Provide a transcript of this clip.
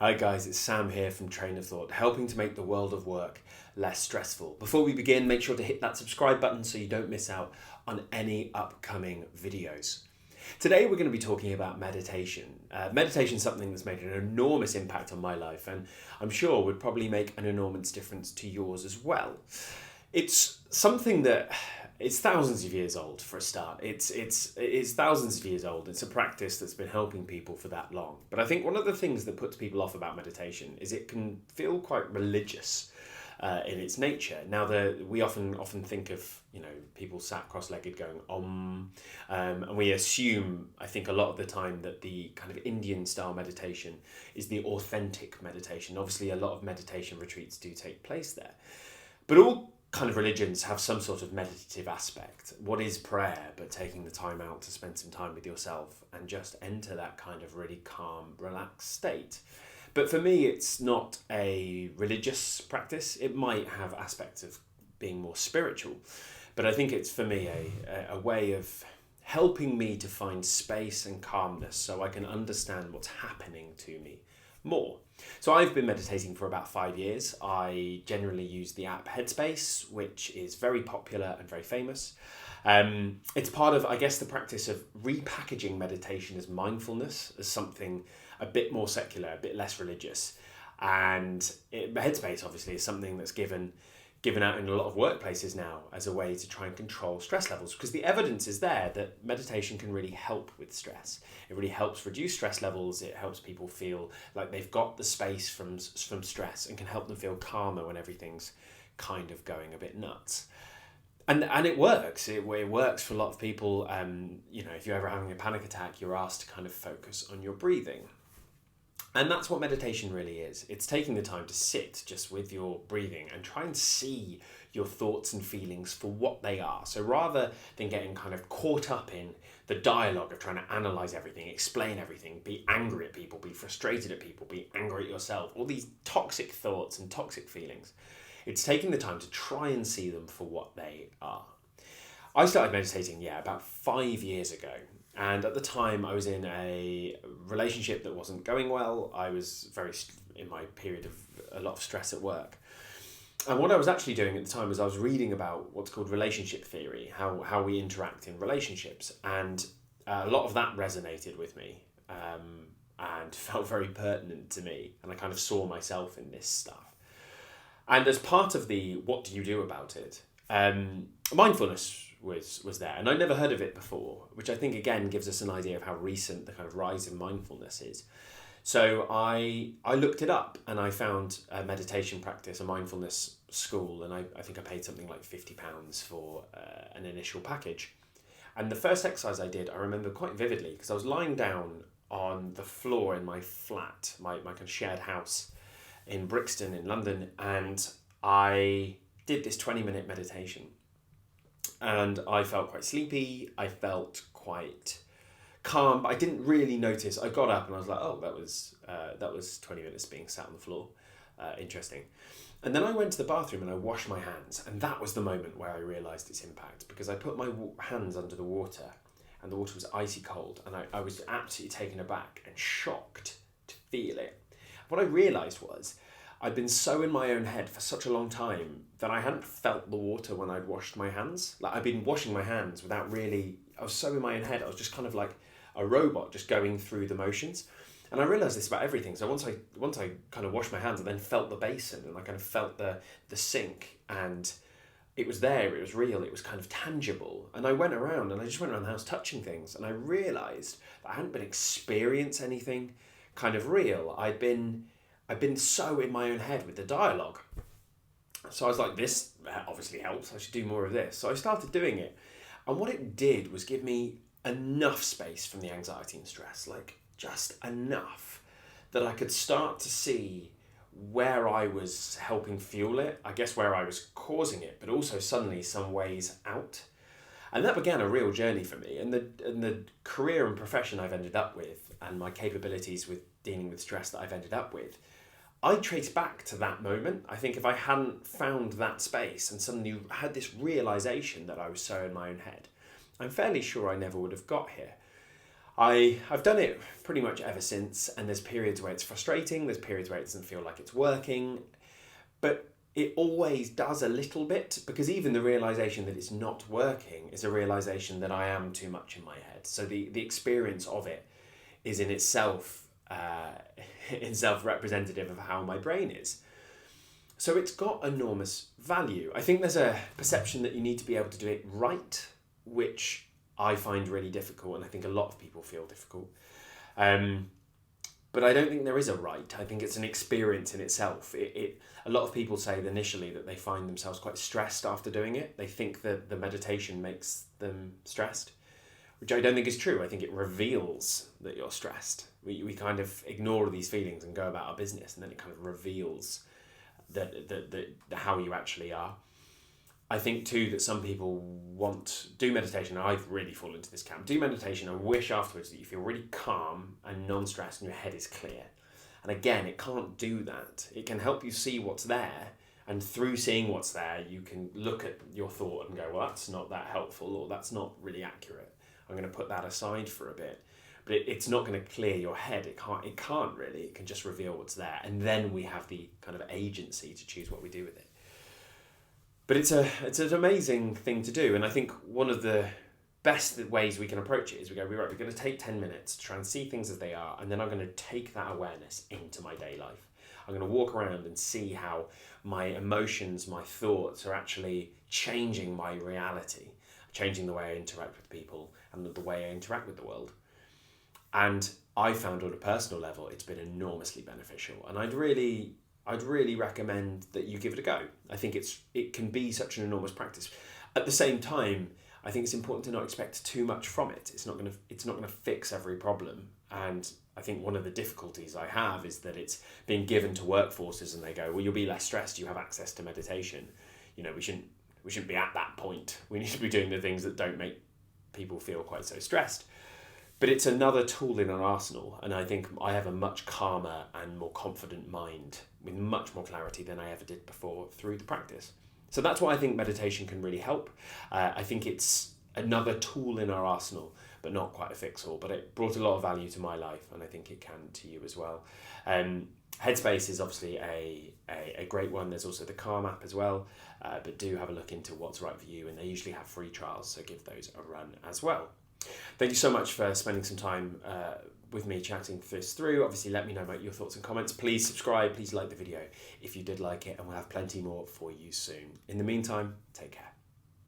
Hi guys, it's Sam here from Train of Thought, helping to make the world of work less stressful. Before we begin, make sure to hit that subscribe button so you don't miss out on any upcoming videos. Today we're going to be talking about meditation. Meditation is something that's made an enormous impact on my life, and I'm sure would probably make an enormous difference to yours as well. It's something that it's thousands of years old for a start. It's thousands of years old. It's a practice that's been helping people for that long. But I think one of the things that puts people off about meditation is it can feel quite religious in its nature. Now, we often think of people sat cross-legged going and we assume, I think, a lot of the time that the kind of Indian style meditation is the authentic meditation. Obviously, a lot of meditation retreats do take place there, but all kind of religions have some sort of meditative aspect. What is prayer but taking the time out to spend some time with yourself and just enter that kind of really calm, relaxed state? But for me, it's not a religious practice. It might have aspects of being more spiritual, but I think it's for me a way of helping me to find space and calmness so I can understand what's happening to me more. So I've been meditating for about 5 years. I generally use the app Headspace, which is very popular and very famous. It's part of, I guess, the practice of repackaging meditation as mindfulness, as something a bit more secular, a bit less religious. And Headspace obviously is something that's given out in a lot of workplaces now as a way to try and control stress levels, because the evidence is there that meditation can really help with stress. It really helps reduce stress levels. It helps people feel like they've got the space from stress and can help them feel calmer when everything's kind of going a bit nuts. And it works. It works for a lot of people. If you're ever having a panic attack, you're asked to kind of focus on your breathing. And that's what meditation really is. It's taking the time to sit just with your breathing and try and see your thoughts and feelings for what they are. So rather than getting kind of caught up in the dialogue of trying to analyze everything, explain everything, be angry at people, be frustrated at people, be angry at yourself, all these toxic thoughts and toxic feelings, it's taking the time to try and see them for what they are. I started meditating, about 5 years ago. And at the time, I was in a relationship that wasn't going well. I was in my period of a lot of stress at work. And what I was actually doing at the time was I was reading about what's called relationship theory, how we interact in relationships. And a lot of that resonated with me and felt very pertinent to me. And I kind of saw myself in this stuff. And as part of the what do you do about it, mindfulness was there, and I'd never heard of it before, which I think again gives us an idea of how recent the kind of rise in mindfulness is. So I looked it up and I found a meditation practice, a mindfulness school, and I think I paid something like £50 for an initial package. And the first exercise I did, I remember quite vividly, because I was lying down on the floor in my flat, my kind of shared house in Brixton in London, and I did this 20-minute meditation. And I felt quite sleepy. I felt quite calm, but I didn't really notice. I got up and I was like, oh, that was 20 minutes being sat on the floor. Interesting. And then I went to the bathroom and I washed my hands. And that was the moment where I realised its impact, because I put my hands under the water and the water was icy cold. And I was absolutely taken aback and shocked to feel it. What I realised was I'd been so in my own head for such a long time that I hadn't felt the water when I'd washed my hands. Like, I'd been washing my hands without really, I was so in my own head, I was just kind of like a robot just going through the motions. And I realised this about everything. So once I kind of washed my hands, I then felt the basin and I kind of felt the sink, and it was there, it was real, it was kind of tangible. And I went around and I just went around the house touching things, and I realised that I hadn't been experiencing anything kind of real. I'd been so in my own head with the dialogue. So I was like, this obviously helps. I should do more of this. So I started doing it. And what it did was give me enough space from the anxiety and stress, like just enough that I could start to see where I was helping fuel it, I guess where I was causing it, but also suddenly some ways out. And that began a real journey for me. And the career and profession I've ended up with, and my capabilities with dealing with stress that I've ended up with, I trace back to that moment. I think if I hadn't found that space and suddenly had this realization that I was so in my own head, I'm fairly sure I never would have got here. I've done it pretty much ever since, and there's periods where it's frustrating, there's periods where it doesn't feel like it's working, but it always does a little bit, because even the realization that it's not working is a realization that I am too much in my head. So the experience of it is in itself representative of how my brain is. So it's got enormous value. I think there's a perception that you need to be able to do it right, which I find really difficult, and I think a lot of people feel difficult. But I don't think there is a right. I think it's an experience in itself. A lot of people say initially that they find themselves quite stressed after doing it. They think that the meditation makes them stressed, which I don't think is true. I think it reveals that you're stressed. We kind of ignore these feelings and go about our business, and then it kind of reveals that how you actually are. I think too that some people do meditation, and I've really fallen into this camp. Do meditation and wish afterwards that you feel really calm and non-stressed and your head is clear. And again, it can't do that. It can help you see what's there, and through seeing what's there, you can look at your thought and go, well, that's not that helpful, or that's not really accurate. I'm going to put that aside for a bit. But it's not going to clear your head. It can't really. It can just reveal what's there. And then we have the kind of agency to choose what we do with it. But it's an amazing thing to do. And I think one of the best ways we can approach it is we're going to take 10 minutes to try and see things as they are. And then I'm going to take that awareness into my day life. I'm going to walk around and see how my emotions, my thoughts are actually changing my reality, changing the way I interact with people and the way I interact with the world. And I found on a personal level, it's been enormously beneficial. And I'd really recommend that you give it a go. I think it can be such an enormous practice. At the same time, I think it's important to not expect too much from it. It's not going to fix every problem. And I think one of the difficulties I have is that it's being given to workforces, and they go, well, you'll be less stressed. You have access to meditation. We shouldn't be at that point. We need to be doing the things that don't make people feel quite so stressed. But it's another tool in our arsenal, and I think I have a much calmer and more confident mind with much more clarity than I ever did before through the practice. So that's why I think meditation can really help. I think it's another tool in our arsenal, but not quite a fix-all. But it brought a lot of value to my life, and I think it can to you as well. Headspace is obviously a great one. There's also the Calm app as well, but do have a look into what's right for you, and they usually have free trials, so give those a run as well. Thank you so much for spending some time with me chatting this through. Obviously, let me know about your thoughts and comments. Please subscribe, please like the video if you did like it, and we'll have plenty more for you soon. In the meantime, take care.